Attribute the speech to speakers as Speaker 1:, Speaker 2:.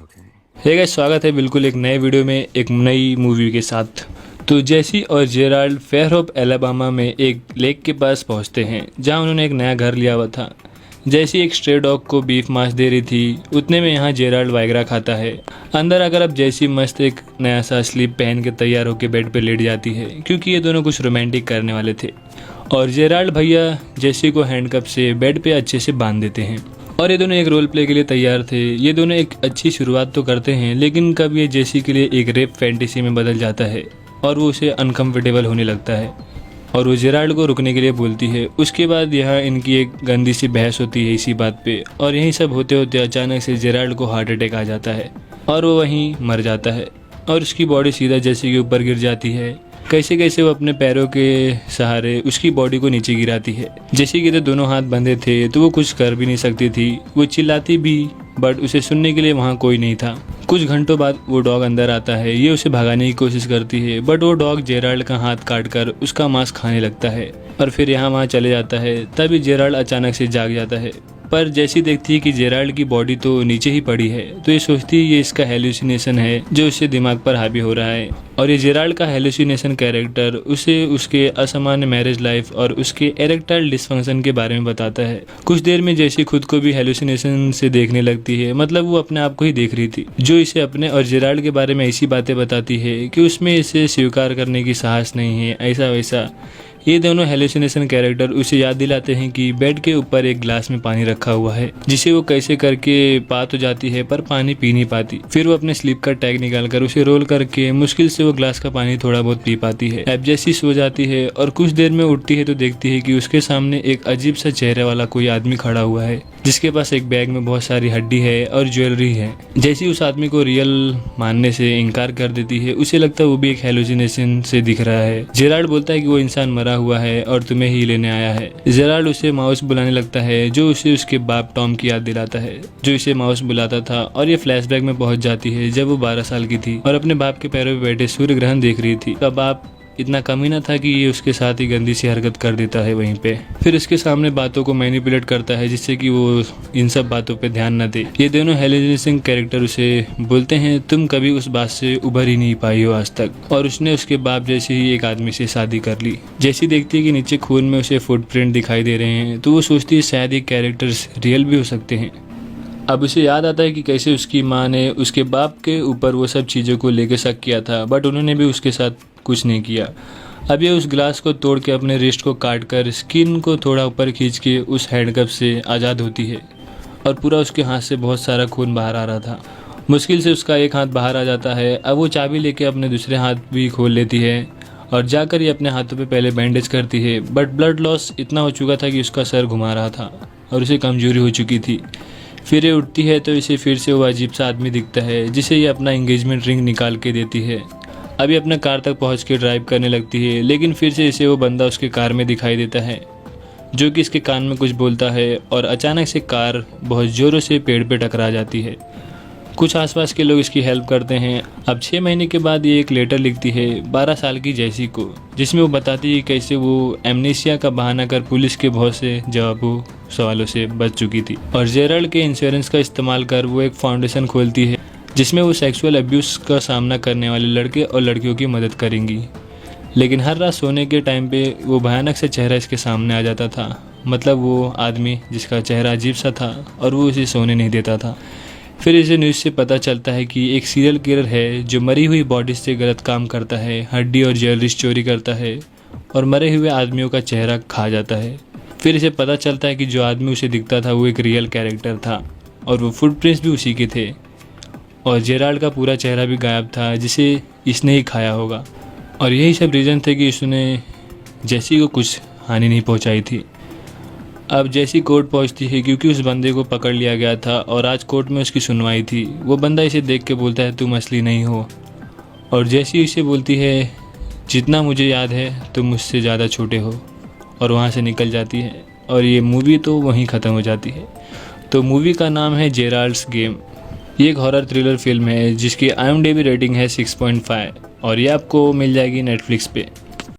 Speaker 1: Hey guys, स्वागत है बिल्कुल एक नए वीडियो में एक नई मूवी के साथ। तो जेसी और जेराल्ड फेयरहोप एलाबामा में एक लेक के पास पहुंचते हैं जहां उन्होंने एक नया घर लिया हुआ था। जैसी एक स्ट्रे डॉग को बीफ मांस दे रही थी, उतने में यहाँ जेराल्ड वाइग्रा खाता है। अंदर आकर अब जैसी मस्त एक नया सा स्लीप पहन के तैयार होकर बेड पे लेट जाती है क्योंकि ये दोनों कुछ रोमांटिक करने वाले थे। और जेराल्ड भैया जेसी को हैंडकप से बेड पे अच्छे से बांध देते हैं और ये दोनों एक रोल प्ले के लिए तैयार थे। ये दोनों एक अच्छी शुरुआत तो करते हैं, लेकिन कब ये जेसी के लिए एक रेप फैंटेसी में बदल जाता है और वो उसे अनकंफर्टेबल होने लगता है और वो जेराल्ड को रुकने के लिए बोलती है। उसके बाद यहाँ इनकी एक गंदी सी बहस होती है इसी बात पे, और यही सब होते होते अचानक से जेराल्ड को हार्ट अटैक आ जाता है और वो वहीं मर जाता है और उसकी बॉडी सीधा जेसी के ऊपर गिर जाती है। कैसे कैसे वो अपने पैरों के सहारे उसकी बॉडी को नीचे गिराती है। जेसी के तो दोनों हाथ बंधे थे तो वो कुछ कर भी नहीं सकती थी। वो चिल्लाती भी, बट उसे सुनने के लिए वहाँ कोई नहीं था। कुछ घंटों बाद वो डॉग अंदर आता है। ये उसे भगाने की कोशिश करती है, बट वो डॉग जेराल्ड का हाथ काटकर उसका मांस खाने लगता है और फिर यहाँ वहाँ चले जाता है। तभी जेराल्ड अचानक से जाग जाता है, पर जैसी देखती है कि जेराल्ड की बॉडी तो नीचे ही पड़ी है तो ये सोचती है ये इसका हेलुसिनेशन है जो उसके दिमाग पर हावी हो रहा है। और ये जेराल्ड का हेलुसिनेशन कैरेक्टर उसे उसके असामान्य मैरिज लाइफ और उसके इरेक्टाइल डिसफंक्शन के बारे में बताता है। कुछ देर में जैसी खुद को भी हेलुसिनेशन से देखने लगती है, मतलब वो अपने आप को ही देख रही थी, जो इसे अपने और जेराल्ड के बारे में ऐसी बातें बताती है कि उसमें इसे स्वीकार करने की साहस नहीं है, ऐसा वैसा। ये दोनों हेलुसिनेशन कैरेक्टर उसे याद दिलाते हैं कि बेड के ऊपर एक ग्लास में पानी रखा हुआ है जिसे वो कैसे करके पा तो जाती है पर पानी पी नहीं पाती। फिर वो अपने स्लीप का टैग निकालकर उसे रोल करके मुश्किल से वो ग्लास का पानी थोड़ा बहुत पी पाती है। अब जैसी सो जाती है और कुछ देर में उठती है तो देखती है कि उसके सामने एक अजीब सा चेहरे वाला कोई आदमी खड़ा हुआ है जिसके पास एक बैग में बहुत सारी हड्डी है और ज्वेलरी है। जैसी उस आदमी को रियल मानने से इनकार कर देती है। उसे लगता है वो भी एक हेलुसिनेशन से दिख रहा है। जेराल्ड बोलता है कि वो इंसान मरा हुआ है और तुम्हें ही लेने आया है। जेराल्ड उसे माउस बुलाने लगता है जो उसे उसके बाप टॉम की याद दिलाता है जो इसे माउस बुलाता था, और ये फ्लैशबैक में पहुंच जाती है जब वो 12 साल की थी और अपने बाप के पैरों पे बैठे सूर्य ग्रहण देख रही थी। उसका बाप इतना कमीना था कि ये उसके साथ ही गंदी सी हरकत कर देता है वहीं पे। फिर इसके सामने बातों को मैनिपुलेट करता है जिससे कि वो इन सब बातों पे ध्यान न दे। ये दोनों हेलुसिनेटिंग कैरेक्टर उसे बोलते हैं तुम कभी उस बात से उभर ही नहीं पाई हो आज तक, और उसने उसके बाप जैसे ही एक आदमी से शादी कर ली। जैसी देखती है कि नीचे खून में उसे फुटप्रिंट दिखाई दे रहे हैं तो वो सोचती है शायद ये कैरेक्टर्स रियल भी हो सकते हैं। अब उसे याद आता है कि कैसे उसकी माँ ने उसके बाप के ऊपर वो सब चीज़ों को लेकर शक किया था, बट उन्होंने भी उसके साथ कुछ नहीं किया। अब ये उस ग्लास को तोड़ के अपने रिस्ट को काट कर स्किन को थोड़ा ऊपर खींच के उस हैंडकप से आज़ाद होती है और पूरा उसके हाथ से बहुत सारा खून बाहर आ रहा था। मुश्किल से उसका एक हाथ बाहर आ जाता है। अब वो चाबी लेके अपने दूसरे हाथ भी खोल लेती है और जाकर ये अपने हाथों पे पहले बैंडेज करती है, बट ब्लड लॉस इतना हो चुका था कि उसका सर घुमा रहा था और उसे कमजोरी हो चुकी थी। फिर ये उठती है तो इसे फिर से वो अजीब सा आदमी दिखता है जिसे ये अपना एंगेजमेंट रिंग निकाल के देती है। अभी अपने कार तक पहुंच के ड्राइव करने लगती है, लेकिन फिर से इसे वो बंदा उसके कार में दिखाई देता है जो कि इसके कान में कुछ बोलता है और अचानक से कार बहुत ज़ोरों से पेड़ पे टकरा जाती है। कुछ आसपास के लोग इसकी हेल्प करते हैं। अब 6 महीने के बाद ये एक लेटर लिखती है 12 साल की जैसी को, जिसमें वो बताती है कैसे वो एमनेसिया का बहाना कर पुलिस के बहुत से जवाबों सवालों से बच चुकी थी और जेराल्ड के इंश्योरेंस का इस्तेमाल कर वो एक फाउंडेशन खोलती है जिसमें वो सेक्सुअल अब्यूज़ का सामना करने वाले लड़के और लड़कियों की मदद करेंगी। लेकिन हर रात सोने के टाइम पे वो भयानक सा चेहरा इसके सामने आ जाता था, मतलब वो आदमी जिसका चेहरा अजीब सा था और वो इसे सोने नहीं देता था। फिर इसे न्यूज़ से पता चलता है कि एक सीरियल किलर है जो मरी हुई बॉडी से गलत काम करता है, हड्डी और ज्वेलरी चोरी करता है और मरे हुए आदमियों का चेहरा खा जाता है। फिर इसे पता चलता है कि जो आदमी उसे दिखता था वो एक रियल कैरेक्टर था और वो फुटप्रिंट्स भी उसी के थे और जेराल्ड का पूरा चेहरा भी गायब था जिसे इसने ही खाया होगा, और यही सब रीज़न थे कि उसने जैसी को कुछ हानि नहीं पहुंचाई थी। अब जैसी कोर्ट पहुंचती है क्योंकि उस बंदे को पकड़ लिया गया था और आज कोर्ट में उसकी सुनवाई थी। वो बंदा इसे देख के बोलता है तुम असली नहीं हो, और जैसी इसे बोलती है जितना मुझे याद है तुम मुझसे ज़्यादा छोटे हो, और वहाँ से निकल जाती है और ये मूवी तो वहीं ख़त्म हो जाती है। तो मूवी का नाम है जेराल्ड्स गेम। ये एक हॉरर थ्रिलर फिल्म है जिसकी IMDb रेटिंग है 6.5 और ये आपको मिल जाएगी नेटफ्लिक्स पे।